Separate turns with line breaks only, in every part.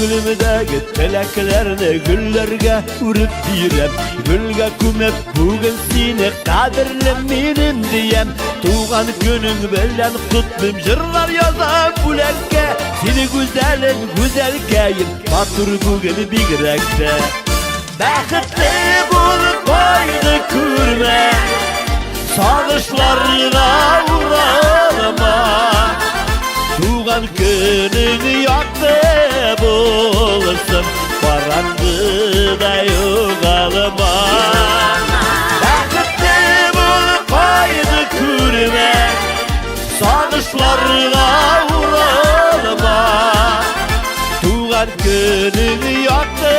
Gülümdeki teleklerini güllerge urip direm. Gülge kumep bugün seni kadirlemenim diyem. Tuğan günün bilen kutbim jırlar yazam bulekke. Seni güzelin güzelkeyim batur bugün bigrekte. Baxıtlı bulup koydu kurme, sağışlarına uğrama. Tuğan günün yaktı bulursun, karanlıkta yoğalma. Baxıtlı bulup koydu kurme, sağışlarına uğrama. Tuğan günün yaktı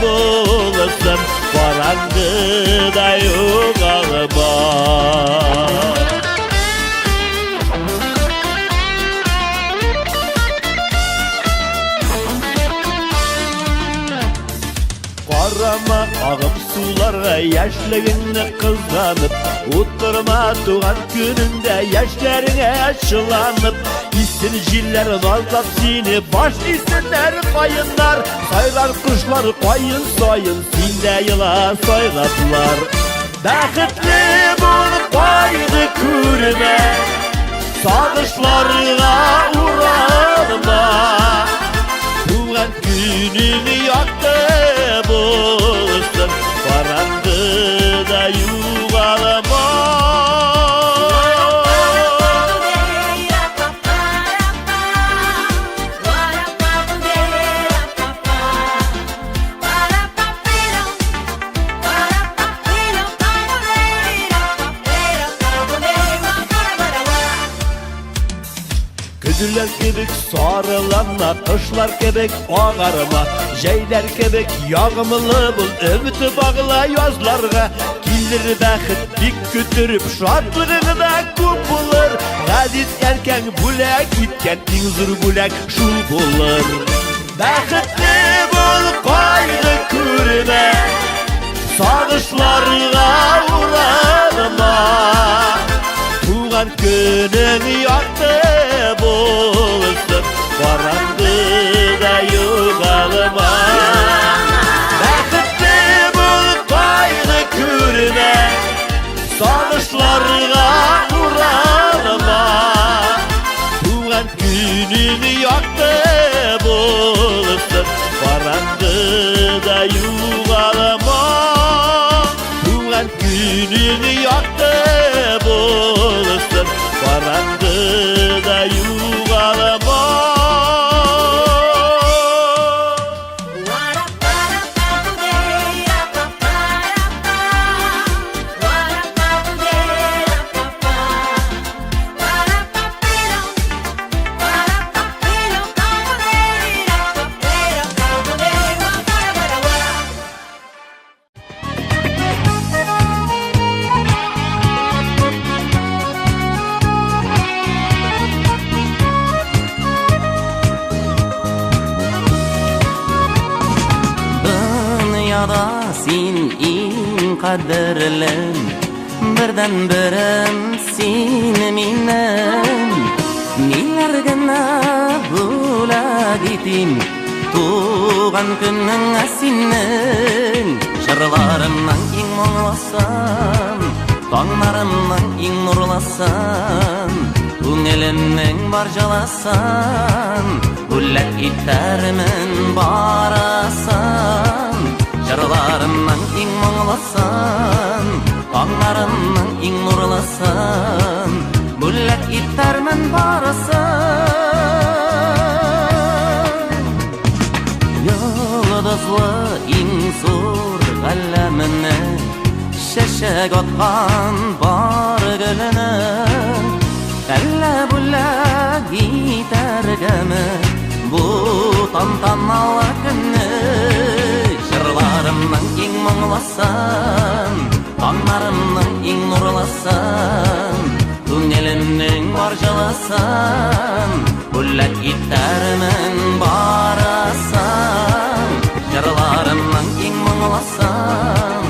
bulursun, karanlıkta yoğalma. Qarama ağım sulara yaşlarını kızlanıp, oturma tuğan gününde yaşlarına açılanıp. İstirciller nazlap seni baş isimler kayınlar. Saylar kuşlar koyun soyun sinde yıla soylatlar. Baxıtlı bulup koydu kurme, sağışlarına uğrama. Tuğan gününü yaktı bulursun, karanlıkta yuvalama. Güzüller kebek sarılanma, kışlar kebek ağarma. Jeyler kebek yağmılı bul, ümiti bağla yazlarga. Gelir baxıt dik götürüp, şadlığına көп bulur. Gadis erken bulak gitken, inzur bulak şu bulur. Baxıtlı bul koydu kurme, sağışlarına uğrama. Tuğan günün yaktı bulursun, karanlıkta yoğalma. Baxıtlı bulup koydu kurme, sağışlarına uğrama. Tuğan günün yaktı bulursun, karanlıkta yoğalma. Tuğan günün yaktı bulursun, karanlıkta yuvalama.
Sen en kaderlem, birden birim sen minem. Neler gana bula gitin, tuğan günün senin. Şırlarımdan en muğlasan, tağlarımdan en nurlasan. Көңелімнің бар жаласан, гүлләп итәрмен барасан. Жырларымның ең мұңлысан, таңдарымның ең нұрлысан. Гүлләп итәрмен барасан. Йолдызлы ең зур ғаләміне, шәшәк атқан бар гүлінің. Әллә-бүллә гитәргәме бу тантаналы көнне. Жырларымның ең мұңлысан, таңдарымның ең нұрлысан. Күңелімнің бар жылысан. Güllek itlermen barasam Jırlarımның iň muňlasam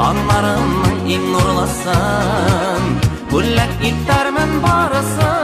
Anlarımның iň nurlasam Güllek itlermen barasam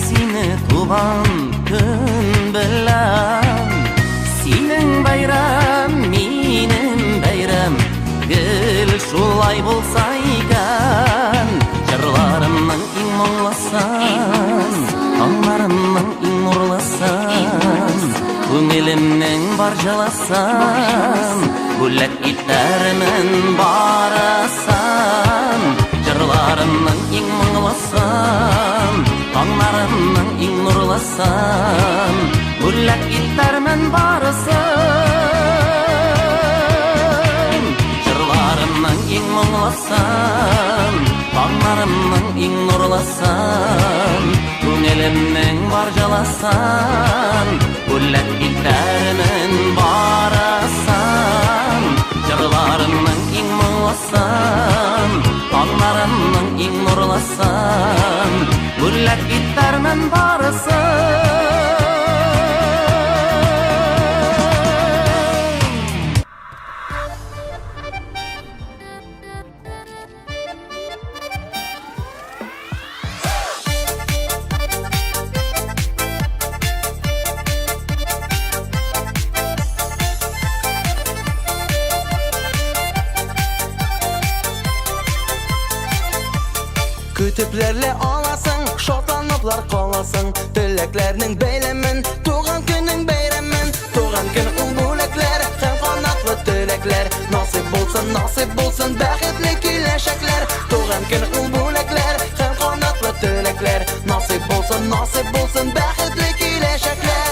Seni tuğan gün bilen Senin bayram, menin bayram Gül şulay bolsa iken Jırlarımның iň muňlasan Anlarımның iň nurlasan Köňelimden barjalasan Güllek itlermen barasan Jırlarımның iň muňlasan Anlarımның iň nurlasan Güllek itlermen barasan Jırlarımның iň muňlasan Anlarımның iň nurlasan Köňelimden barjalasan Güllek itlermen barasan Jırlarımның iň muňlasan Anlarımның iň nurlasan Güllek itlermen barasan
Kütüplerle alasın, şotlanıplar kalasın Dileklerinin beylemin, tuğan günün beyremin Tuğan gün ulbulekler, hem kanatlı dilekler Nasip bulsun, bəxtli kileşekler Tuğan gün ulbulekler, hem kanatlı dilekler Nasip bulsun, bəxtli kileşekler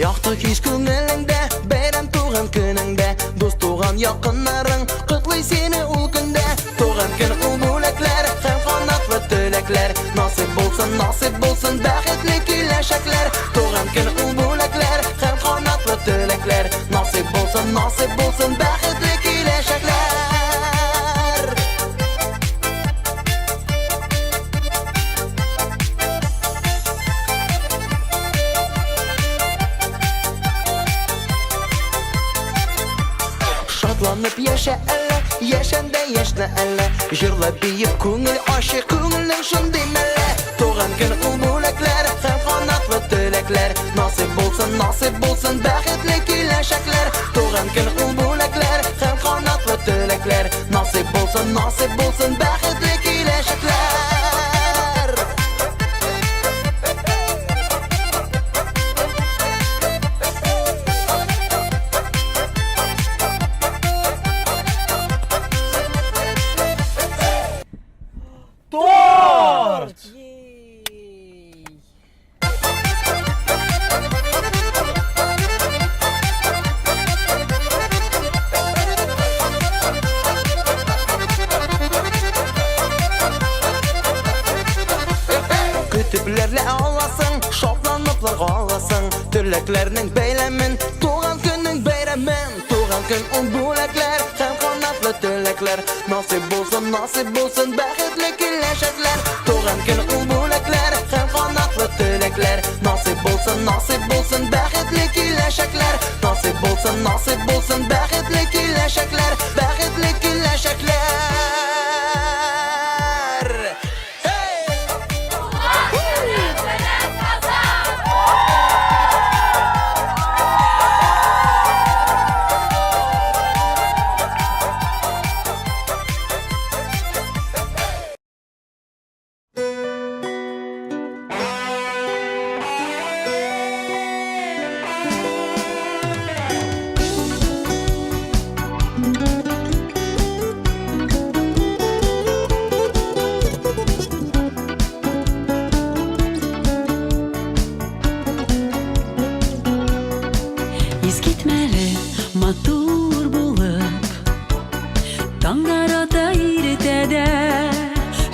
Yaktı hiç köngülünde, beyram tuğan gününde Dost tuğan yakınların, kutluy seni ul günde Tuğan gün ulbulekler, hem kanatlı dilekler Nasip bulsun, bəxtli kileşekler Tuğan gün ulbulekler, hem kanatlı dilekler Nasip bulsun, bəxtli kileşekler Şatlanıp yaşa elle, yaşanda yaşna elle Jırla biyip köngül aşı, köngülün şunday melle Tuğan gün ulbulekler, hem kanatlı dilekler Nasip bulsun, bəxtli kileşekler Tuğan gün ulbulekler, hem kanatlı dilekler Nasip bulsun, bəxtli kileşekler Kütüplerle alasın, şoplanıplar kalasın Dileklerinin beylemin, tuğan günün beyremin Tuğan gün ulbulekler, hem kanatlı dilekler Nasip bulsun, bəxtli kileşekler Tuğan gün ulbulekler, hem kanatlı dilekler Nasip bulsun, bəxtli kileşekler Nasip bulsun, bəxtli kileşekler Bəxtli kileşekler
Eskitmeli matur bulup Tаңдар ата иртеде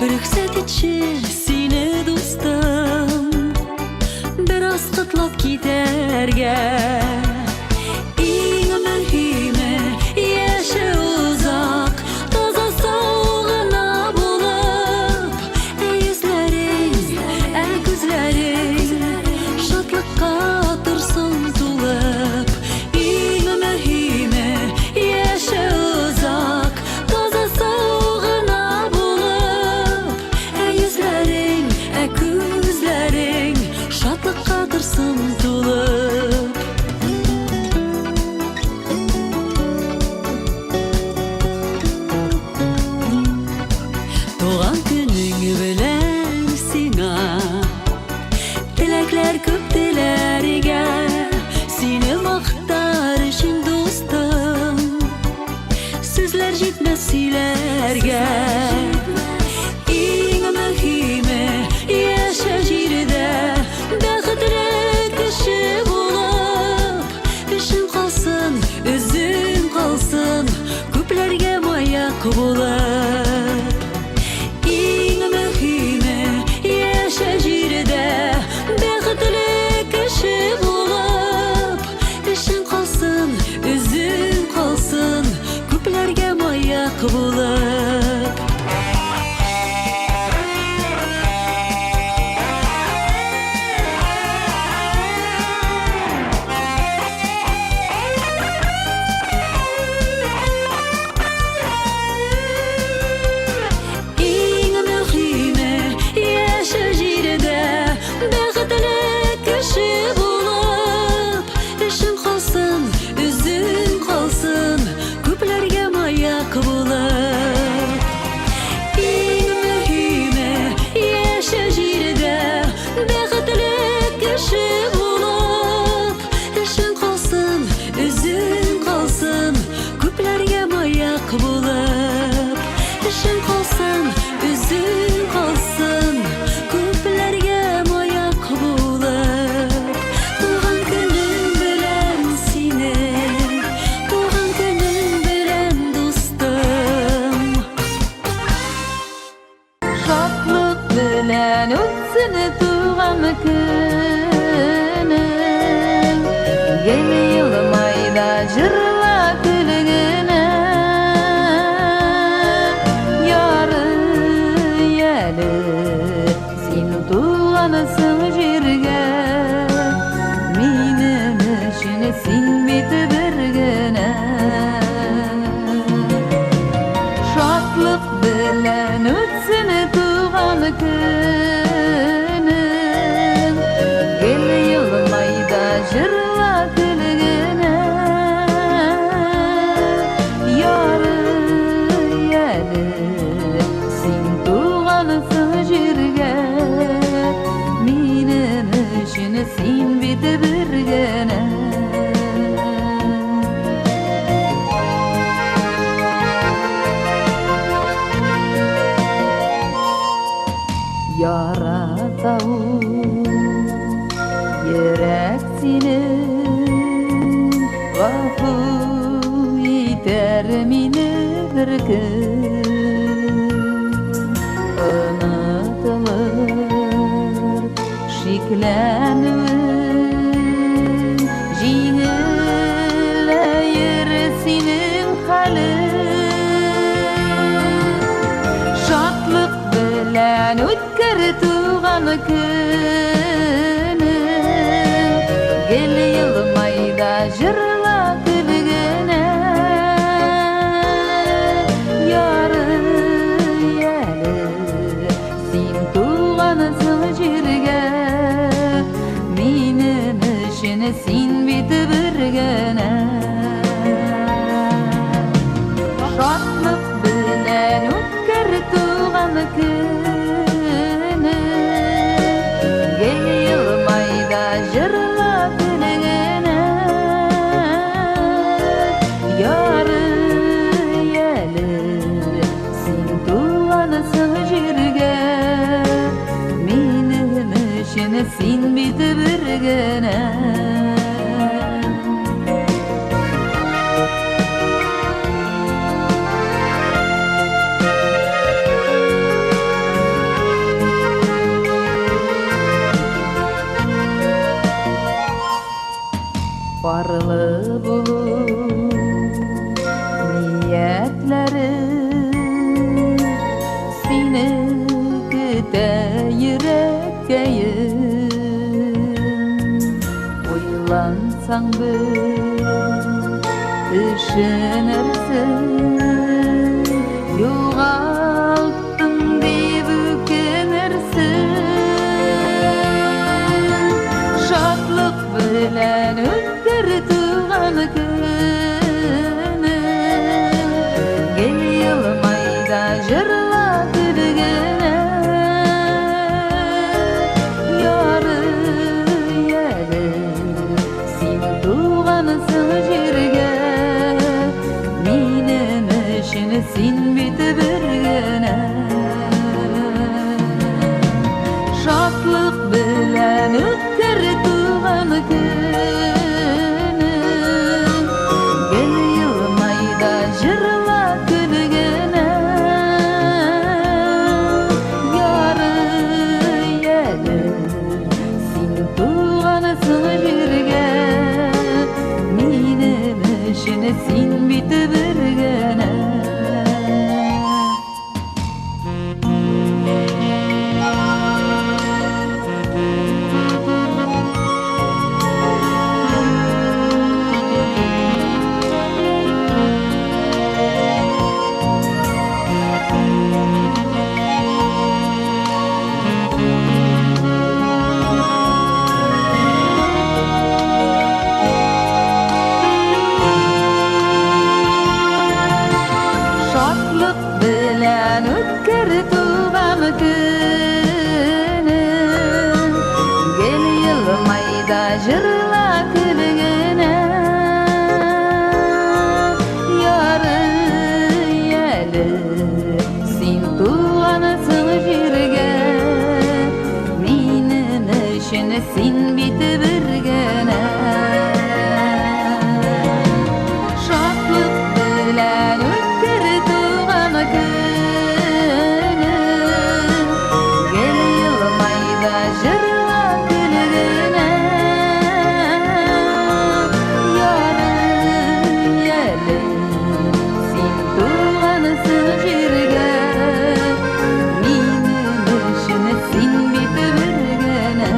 Рөхсәт етші сені достым Biraz кытлап китерге Иң мөһиме яші узак Таза сауғына булып Йөзләрең, күзләрең Шатлыкка торсын тулып Иң мөһиме яші узак Таза сауғына булып Йөзләрең, күзләрең Шатлыкка торсын тулып Туган көнең белән сиңа Теләкләр күп теләргә Сине мактар өчен дустым Сүзләр җитмәс сөйләргә Иң мөһиме яшә җирдә Бәхетле кеше булып Өчен калсын, үзең калсын Күпләргә маяк булып Иң мөһиме яшә җирдә Бәхетле кеше булып Өчен калсын, үзең калсын Күпләргә маяк булып Иң мөһиме яшә җирдә Бәхетле кеше булып Өчен калсын, үзең калсын Күпләргә маяк булып Иң мөһиме яшә җирдә Бәхетле кеше булып Өчен калсын, үзең калсын Күпләргә маяк булып Өчен калсын, үзең калсын Күпләргә маяк булып Туган көнең белән синең Туган көнең белән дустым
Шатлык белән үтсен туган көнең Гел елмайда җырла көлгенә Яры әле син тугансың җиргә Минем өчен син бит бер генә Шатлык белән үтсен туган көнең Гел елмайда җырла көлгенә Яры әле син тугансың җиргә Минем өчен син бит бер генә Яратау йөрәк синең Гафу итәр мине бер көн Онытылыр шикләнүең Җиңеләер синең хәлең Шатлык белән үткәр туган көнең Гел елмайда җырла көлгенә Яры әле син тугансың җиргә Минем өчен син бит бер генә Шатлык белән үткәр туган көнең Гел елмайда җырла көлгенә Яры әле син тугансың җиргә Минем өчен син бит бер генә Karlı bulut niyetleri seni gide yüreğim Uylansang bir düşünürsün Yoğalttım deyip ökenirsin Şadlık bilen ötkür tuğan günü Gel yılmayda jırla gülgene Yarı yeli sen tuğanısın jirge Minim işini sen bitip birgene Şadlık bilen ötkür tuğan günü Gel yılmayda jırla gülgene Yarı yeli sen tuğanısın jirge Minim işini sen bitip birgene Şadlık bilen ötkür tuğan günü Gel yılmayda jırla gülgene Yarı yeli sen tuğanısın jirge Minim işini sen bitip birgene Şadlık bilen ötkür tuğan günü Gel yılmayda jırla gülgene Yarı yeli sen tuğanısın jirge Minim işini sen bitip birgene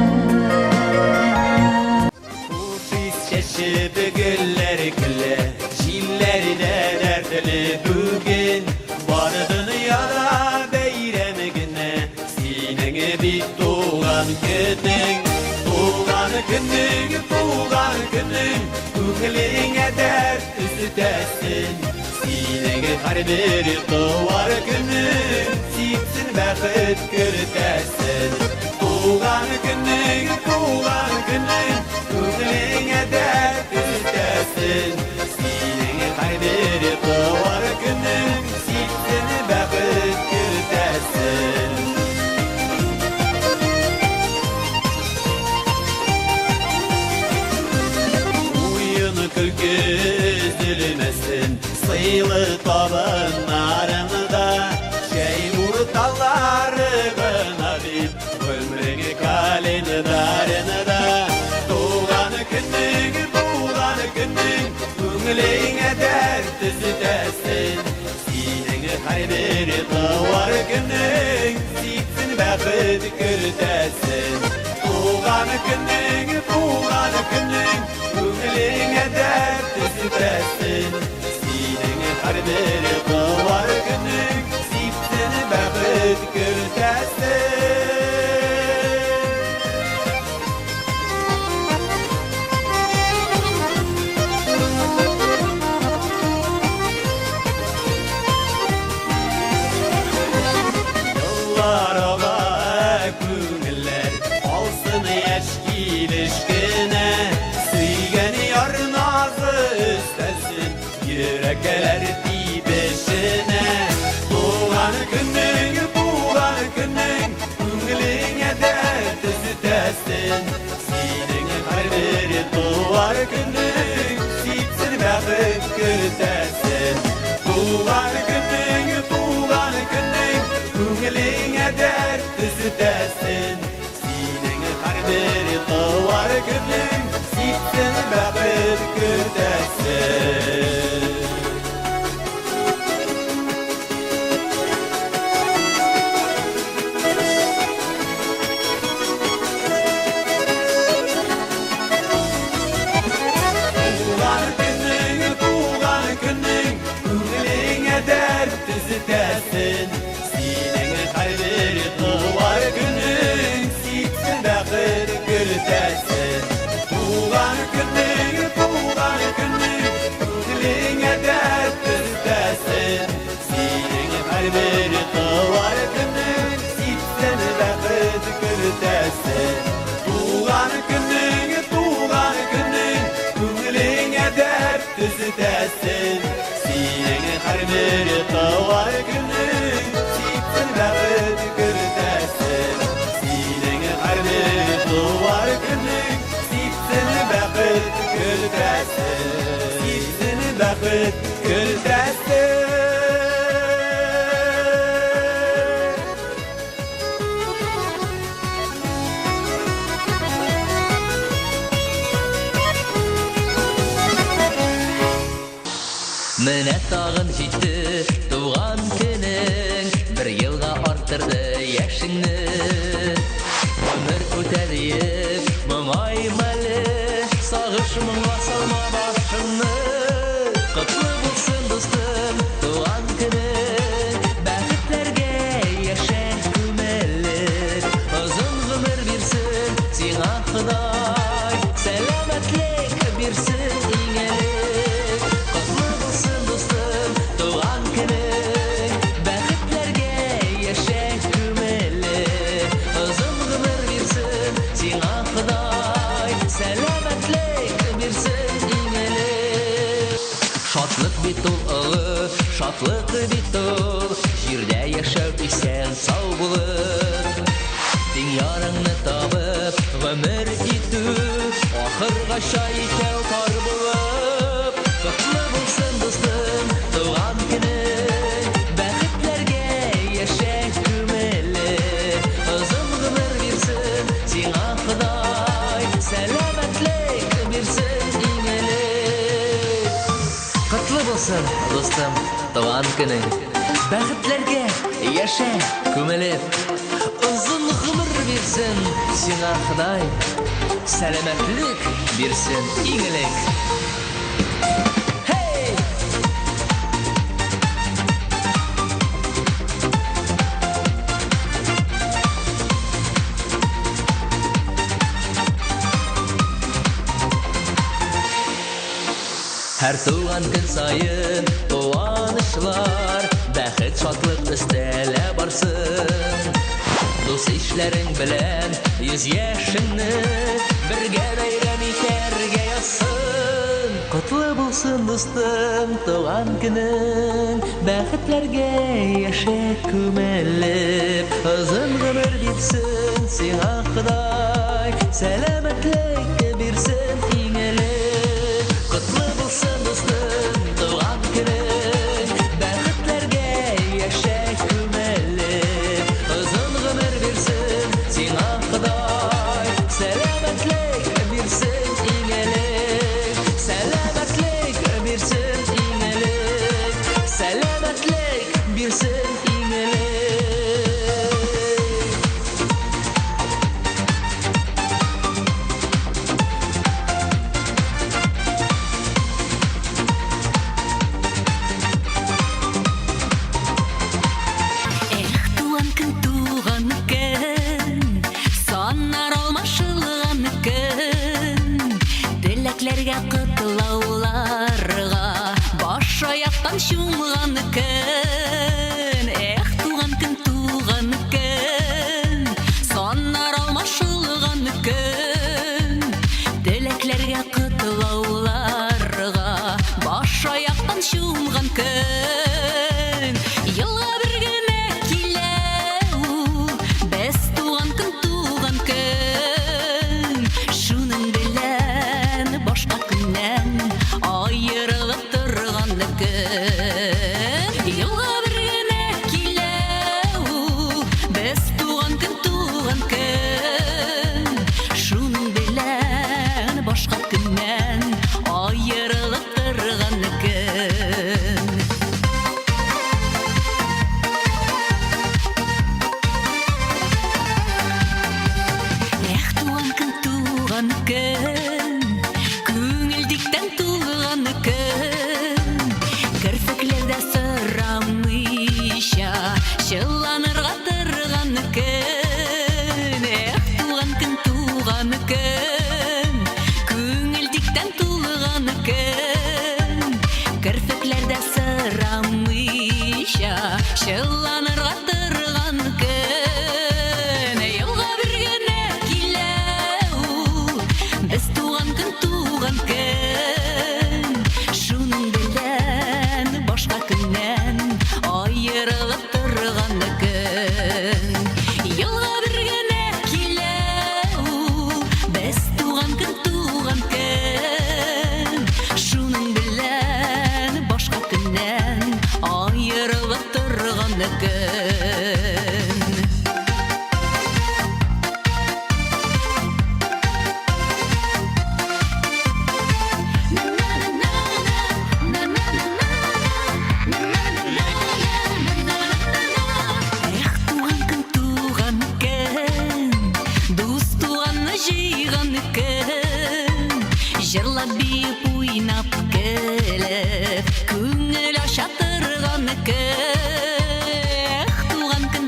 Bu biz çeşip güller gülle Jillerine dertli bugün Var dünyada beyrem güne Senin bir doğan günün Doğan günün, doğan günün Köklerine dert üstesin Senin her bir doğar günün Siksin vakit görtesin Doğan günün, doğan günün Köklerine dert üstesin Senin her bir doğar günün Siksin vakit görtesin Oyun külkü üzülmesin Sıylı tabanlarında Şey murtalları gınabip Ömrünü kalendarında Doğan günün, doğan günün Köngleğine dert üstesin Senin her bir doğar günün Siksin vakit görtesin Doğan günün, doğan günün Köngleğine dert üstesin Senin her bir doğar günün Siksin vakit görtesin Yıllar ola köngüller Alsın eşk ilişkine Süygeni yar nazı üstesin бақыт күтәсен. Туған күнің, күңіліңе дәрт түзетәсін. Сенің қайбір туар күнің, ситсін бақыт күтәсін. Туған күнің, күңіліңе дәрт түзетәсін. Сенің қайбір туар күнің, ситсін бақыт күтәсін. Туған күнің, күңіліңе дәрт түзетәсін. Сенің әрбір туар күнің, ситсін бақыт күтәсін. Сенің әрбір туар күнің, ситсін бақыт күтәсін. Ситсін бақыт күтәсін.
Менә тагын җитте туган көнең, бер елга арттырды яшеңне. Гомер үтә диеп моңаймалы, сагыш моңа салма башыңны. Котлы булсын дустым туган көнең, бәхетләргә яшә күмәллек. Озын гомер бирсен сиңа Ходай, сәламәтлек бирсен иңелек. Шатлык бит ул, җирдә яшәү исән сау булып. Син ярыңны табып, гомер итү, ахыргача икәү пар булып. Котлы булсын дустым туган көнең, бәхетләргә яшә күмәллек. Озын гомер бирсен сиңа Ходай, сәламәтлек бирсен иңелек. Котлы булсын дустым туган көнең, бәхетләргә яшә күмелеп. Озын гомер бирсен сиңа Ходай, сәламәтлек бирсен иңелек. Һәр туган көн сайын куанышлар, бәхет шатлык өстәлә барсын. Дус ишләрең белән йөз яшеңне бергә бәйрәм итәргә язсын. Котлы булсын дустым туган көнең, бәхетләргә яшә күмәллек. Озын гомер бирсен сиңа Ходай, сәламәтлек бирсен иңелек. Котлы булсын дустым туган көнең, бәхетләргә яшә күмәллек. Озын гомер бирсен сиңа Ходай, сәламәтлек бирсен иңелек. Сәламәтлек бирсен иңелек. Сәламәтлек бирсен иңелек.
Кытлауларга баш аяктан чумган көн. Туган көн, саннар алмашылган көн. Теләкләргә кытлауларга баш аяктан чумган көн. Елга бер генә килә ул, без туган көн. Шуның белән башка көннән аерылып торган көн. Елга бер генә килә ул, без туган көн. Шуның белән башка көннән тұрған күн. Эх, туған күн, көңілдіктен туған күн. Кірпіклерді сұрамыша, жыланырға тұрған күн. Эх, туған күн, көңілдіктен туған күн. Кірпіклерді сұрамыша, жыланырға тұрған күн. Елға бір күні келеу, біз туған күн. Шуның білен башқа күннен айырылып тұрған күн. Елға бір күні келеу, біз туған күн. Шуның білен башқа күннен айырылып тұрған күн. Жырлап бейіп ойнап келіп, көңіл аша тұрған күн.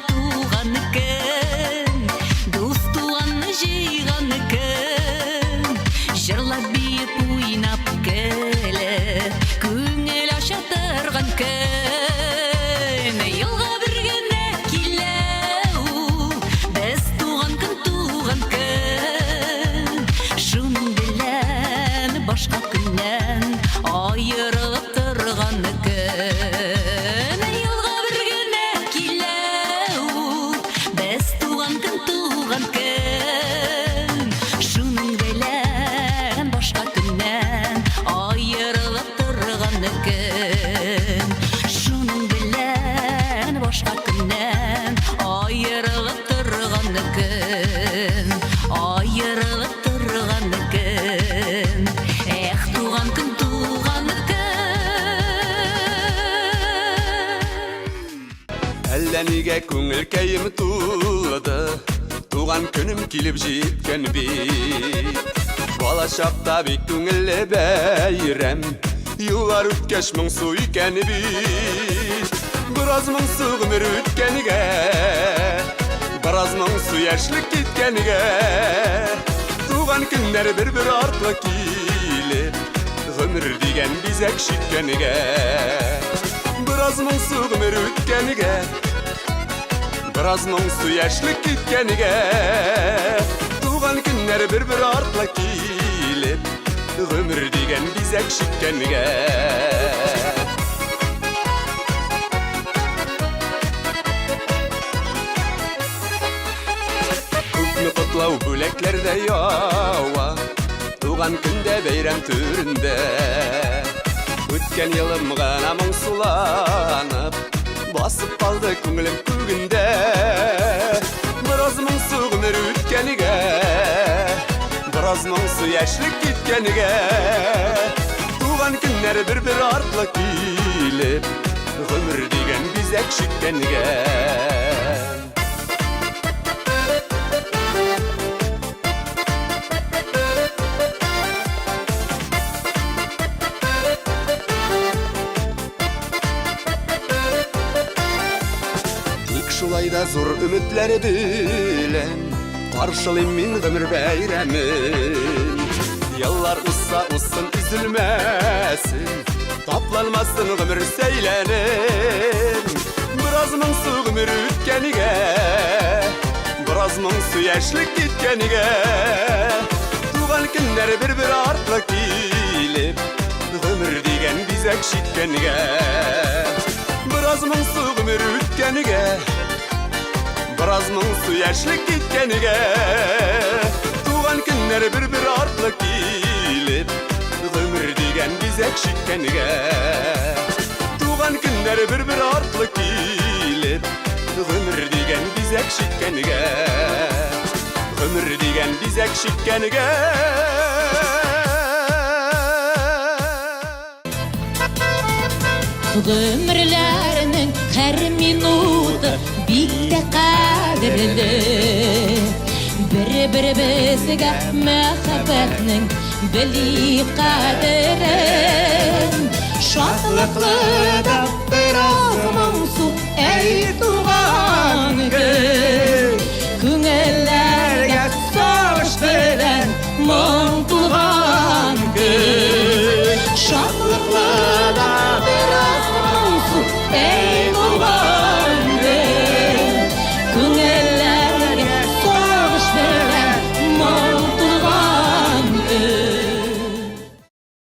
Туған күн, дос туғанны жиған күн. Жырлап бейіп ойнап келіп, көңіл аша тұрған күн. Елға бір күні келеу, біз туған күн. Шуның білен башқа күннен айырылып тұрған күн. Елға бір күні келеу, біз туған күн. Шуның білен башқа күннен айырылып тұрған күн. Шуның білен башқа күннен айырылып тұрған күн. Айырылып тұрған күн. Эх, туған күн.
Әллә нигә күңел кәйім тулды, туған күнім килеп җиткән бит. Бала чакта бик күңелле бәйрәм, еллар үткәч моңсу икән бит. Бераз моңсу гомер үткәнегә, бераз моңсу яшьлек киткәнегә. Туган көннәр бер-бер артлы килеп, гомер дигән бизәк шиккәнегә. Бераз моңсу гомер үткәнегә, бераз моңсу яшьлек киткәнегә. Туган көннәр бер-бер артлы килеп, гомер дигән бизәк шиккәнегә. Күпне котлау бүләкләрдә ява, туган көндә бәйрәм түрендә. Үткән елым гына моңсуланып, басып калды күңелем күгендә. Бераз моңсу гомер үткәнегә, бераз моңсу яшьлек киткәнегә. Туган көннәр бер-бер артлы килеп, гомер дигән бизәк шиккәнегә. Шулай да зур өметләре белән каршылыйм мин гомер бәйрәмен. Еллар узса узсын üzülмәсен, тапланмасын гомер сөйләнем. Бераз моңсу гомер үткәнегә, бераз моңсу яшьлек киткәнегә. Туган көннәр бер-бер артлы килеп, гомер дигән бизәк шиккәнегә. Бераз моңсу гомер үткәнегә, бераз моңсу яшьлек киткәнегә. Туган көннәр бер-бер артлы килеп, гомер дигән бизәк шиккәнегә. Туган көннәр бер-бер артлы килеп, гомер дигән бизәк шиккәнегә. Гомер дигән бизәк шиккәнегә.
Гөмерләрнең һәр минуты бик тә кадерле. Бер-беребезгә мәхәббәтнең бели кадерен. Шатлыклы